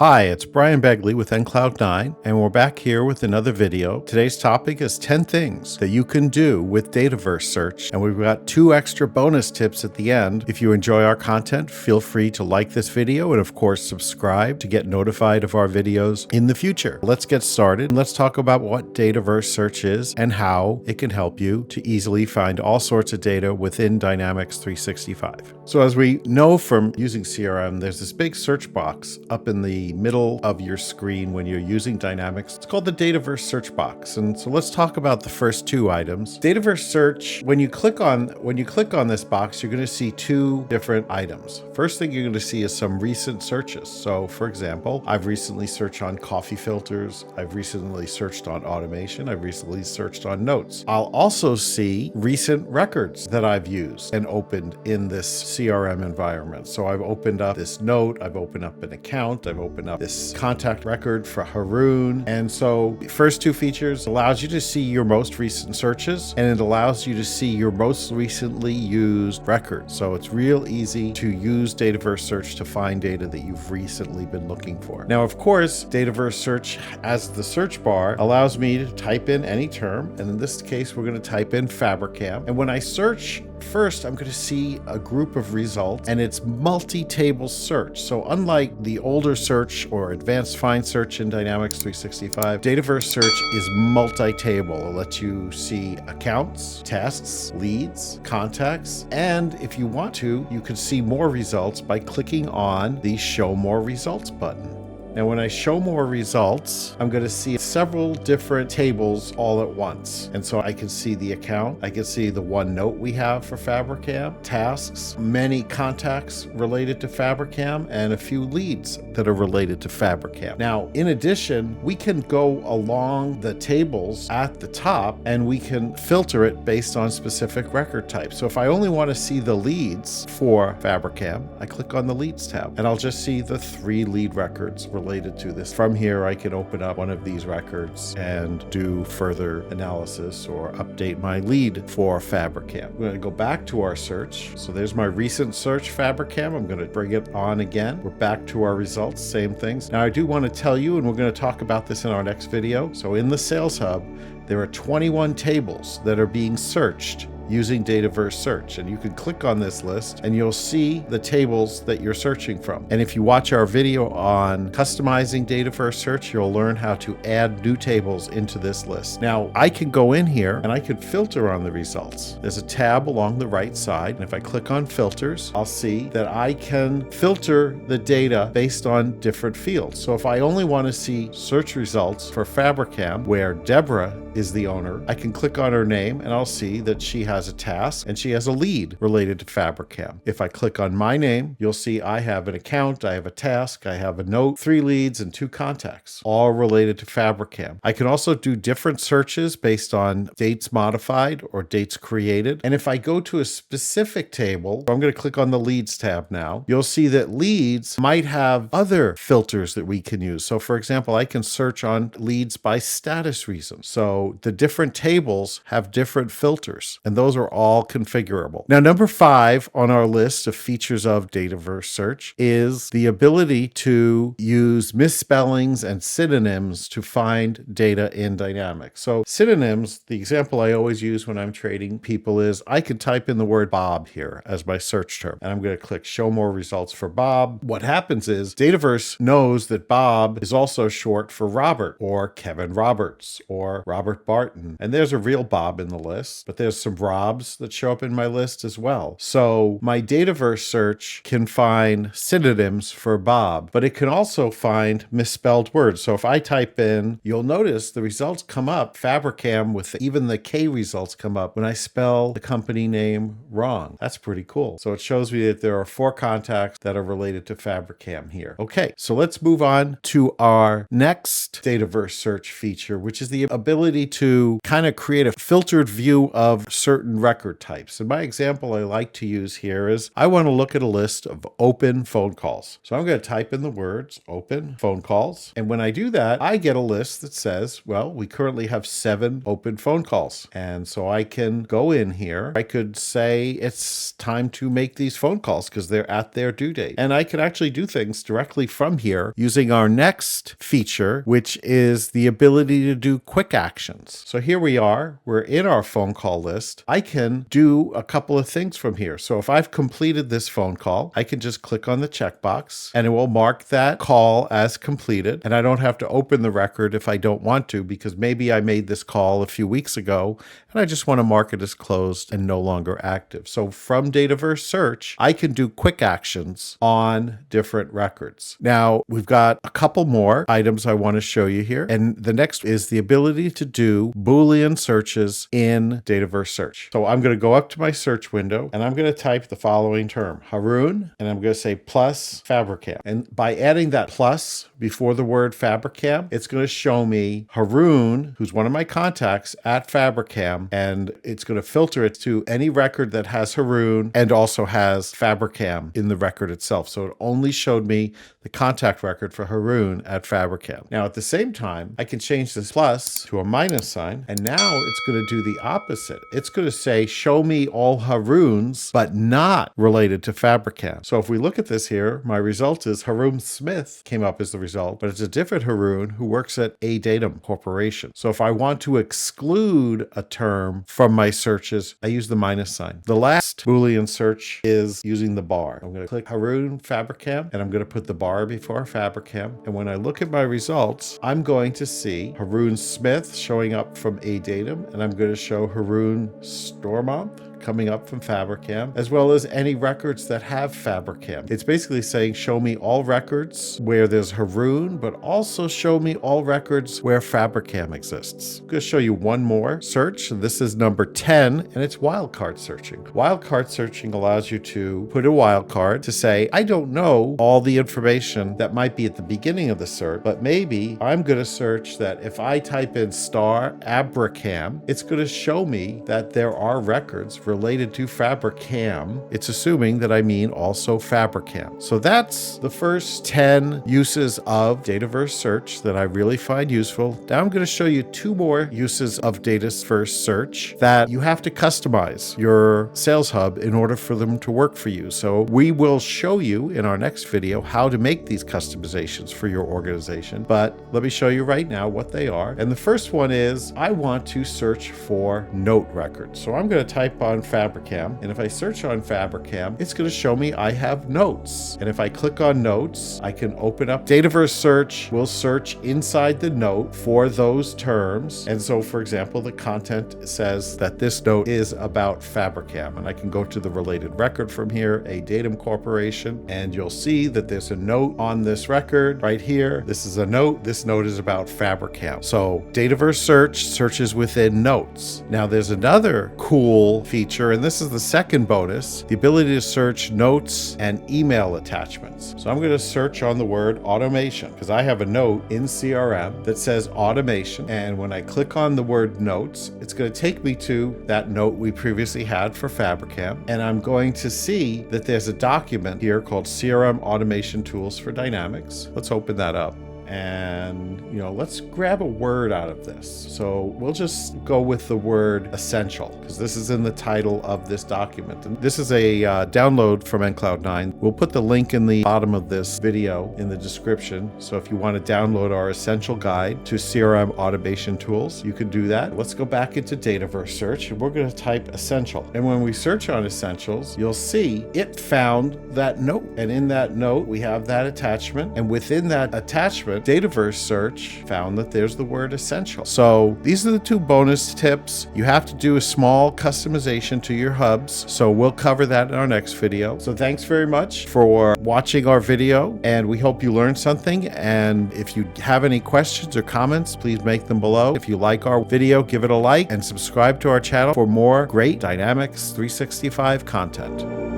Hi, it's Brian Begley with enCloud9, and we're back here with another video. Today's topic is 10 things that you can do with Dataverse Search, and we've got 2 extra bonus tips at the end. If you enjoy our content, feel free to like this video and of course subscribe to get notified of our videos in the future. Let's get started. Let's talk about what Dataverse Search is and how it can help you to easily find all sorts of data within Dynamics 365. So as we know from using CRM, there's this big search box up in the middle of your screen when you're using Dynamics. It's called the Dataverse Search box. And so let's talk about the first 2 items. Dataverse Search, when you click on this box, you're going to see 2 different items. First thing you're going to see is some recent searches. So for example, I've recently searched on coffee filters. I've recently searched on automation. I've recently searched on notes. I'll also see recent records that I've used and opened in this CRM environment. So I've opened up this note, I've opened up an account, I've opened up this contact record for Haroon. And so the first 2 features allows you to see your most recent searches, and it allows you to see your most recently used records. So it's real easy to use Dataverse Search to find data that you've recently been looking for. Now, of course, Dataverse Search as the search bar allows me to type in any term. And in this case, we're going to type in Fabricam. And when I search, first, I'm going to see a group of results, and it's multi-table search. So unlike the older search or advanced find search in Dynamics 365, Dataverse Search is multi-table. It lets you see accounts, tasks, leads, contacts, and if you want to, you can see more results by clicking on the Show More Results button. Now, when I show more results, I'm going to see several different tables all at once. And so I can see the account, I can see the one note we have for Fabricam, tasks, many contacts related to Fabricam, and a few leads that are related to Fabricam. Now, in addition, we can go along the tables at the top and we can filter it based on specific record types. So if I only want to see the leads for Fabricam, I click on the leads tab and I'll just see the 3 lead records related to this. From here, I can open up one of these records and do further analysis or update my lead for Fabricam. We're going to go back to our search. So there's my recent search Fabricam. I'm going to bring it on again. We're back to our results, same things. Now I do want to tell you, and we're going to talk about this in our next video. So in the Sales Hub, there are 21 tables that are being searched using Dataverse Search. And you can click on this list and you'll see the tables that you're searching from. And if you watch our video on customizing Dataverse Search, you'll learn how to add new tables into this list. Now, I can go in here and I can filter on the results. There's a tab along the right side. And if I click on filters, I'll see that I can filter the data based on different fields. So if I only want to see search results for Fabricam, where Deborah is the owner, I can click on her name and I'll see that she has a task and she has a lead related to Fabricam. If I click on my name, you'll see I have an account, I have a task, I have a note, 3 leads, and 2 contacts, all related to Fabricam. I can also do different searches based on dates modified or dates created. And if I go to a specific table, I'm going to click on the leads tab now, you'll see that leads might have other filters that we can use. So for example, I can search on leads by status reason. So the different tables have different filters, and those are all configurable. Now, number 5 on our list of features of Dataverse Search is the ability to use misspellings and synonyms to find data in Dynamics. So synonyms, the example I always use when I'm trading people is I can type in the word Bob here as my search term, and I'm going to click Show More Results for Bob. What happens is Dataverse knows that Bob is also short for Robert or Kevin Roberts or Robert Barton. And there's a real Bob in the list, but there's some Robs that show up in my list as well. So my Dataverse Search can find synonyms for Bob, but it can also find misspelled words. So if I type in, you'll notice the results come up, Fabricam, with even the K results come up when I spell the company name wrong. That's pretty cool. So it shows me that there are 4 contacts that are related to Fabricam here. Okay, so let's move on to our next Dataverse Search feature, which is the ability ability to kind of create a filtered view of certain record types. And my example I like to use here is I want to look at a list of open phone calls. So I'm going to type in the words open phone calls. And when I do that, I get a list that says, well, we currently have 7 open phone calls. And so I can go in here. I could say it's time to make these phone calls because they're at their due date. And I can actually do things directly from here using our next feature, which is the ability to do quick actions. So here we are. We're in our phone call list. I can do a couple of things from here. So if I've completed this phone call, I can just click on the checkbox and it will mark that call as completed. And I don't have to open the record if I don't want to, because maybe I made this call a few weeks ago and I just want to mark it as closed and no longer active. So from Dataverse Search, I can do quick actions on different records. Now, we've got a couple more items I want to show you here. And the next is the ability to do Boolean searches in Dataverse Search. So I'm going to go up to my search window and I'm going to type the following term, Haroon, and I'm going to say plus Fabricam. And by adding that plus before the word Fabricam, it's going to show me Haroon, who's one of my contacts at Fabricam, and it's going to filter it to any record that has Haroon and also has Fabricam in the record itself. So it only showed me the contact record for Haroon at Fabricam. Now, at the same time, I can change this plus to a minus sign, and now it's going to do the opposite. It's going to say, show me all Haroons, but not related to Fabricam. So if we look at this here, my result is Haroon Smith came up as the result, but it's a different Haroon who works at A Datum Corporation. So if I want to exclude a term from my searches, I use the minus sign. The last Boolean search is using the bar. I'm going to click Haroon Fabricam, and I'm going to put the bar before Fabricam. And when I look at my results, I'm going to see Haroon Smith showing up from A Datum, and I'm going to show Haroon Stormont coming up from Fabricam, as well as any records that have Fabricam. It's basically saying, show me all records where there's Haroon, but also show me all records where Fabricam exists. I'm going to show you one more search. This is number 10, and it's wildcard searching. Wildcard searching allows you to put a wildcard to say, I don't know all the information that might be at the beginning of the search, but maybe I'm going to search that if I type in star Abracam, it's going to show me that there are records related to Fabricam. It's assuming that I mean also Fabricam. So that's the first 10 uses of Dataverse Search that I really find useful. Now I'm going to show you 2 more uses of Dataverse Search that you have to customize your Sales Hub in order for them to work for you. So we will show you in our next video how to make these customizations for your organization. But let me show you right now what they are. And the first one is I want to search for note records. So I'm going to type on Fabricam, and if I search on Fabricam, it's going to show me I have notes. And if I click on notes, I can open up Dataverse Search. Will search inside the note for those terms. And so, for example, the content says that this note is about Fabricam, and I can go to the related record from here, A Datum Corporation, and you'll see that there's a note on this record right here. This is a note. This note is about Fabricam. So Dataverse Search searches within notes. Now there's another cool feature, and this is the second bonus, the ability to search notes and email attachments. So I'm going to search on the word automation because I have a note in CRM that says automation. And when I click on the word notes, it's going to take me to that note we previously had for Fabricam. And I'm going to see that there's a document here called CRM Automation Tools for Dynamics. Let's open that up. And, let's grab a word out of this. So we'll just go with the word essential because this is in the title of this document. And this is a download from enCloud9. We'll put the link in the bottom of this video in the description. So if you want to download our essential guide to CRM automation tools, you can do that. Let's go back into Dataverse Search and we're going to type essential. And when we search on essentials, you'll see it found that note. And in that note, we have that attachment. And within that attachment, Dataverse Search found that there's the word essential. So these are the 2 bonus tips. You have to do a small customization to your hubs. So we'll cover that in our next video. So thanks very much for watching our video, and we hope you learned something. And if you have any questions or comments, please make them below. If you like our video, give it a like and subscribe to our channel for more great Dynamics 365 content.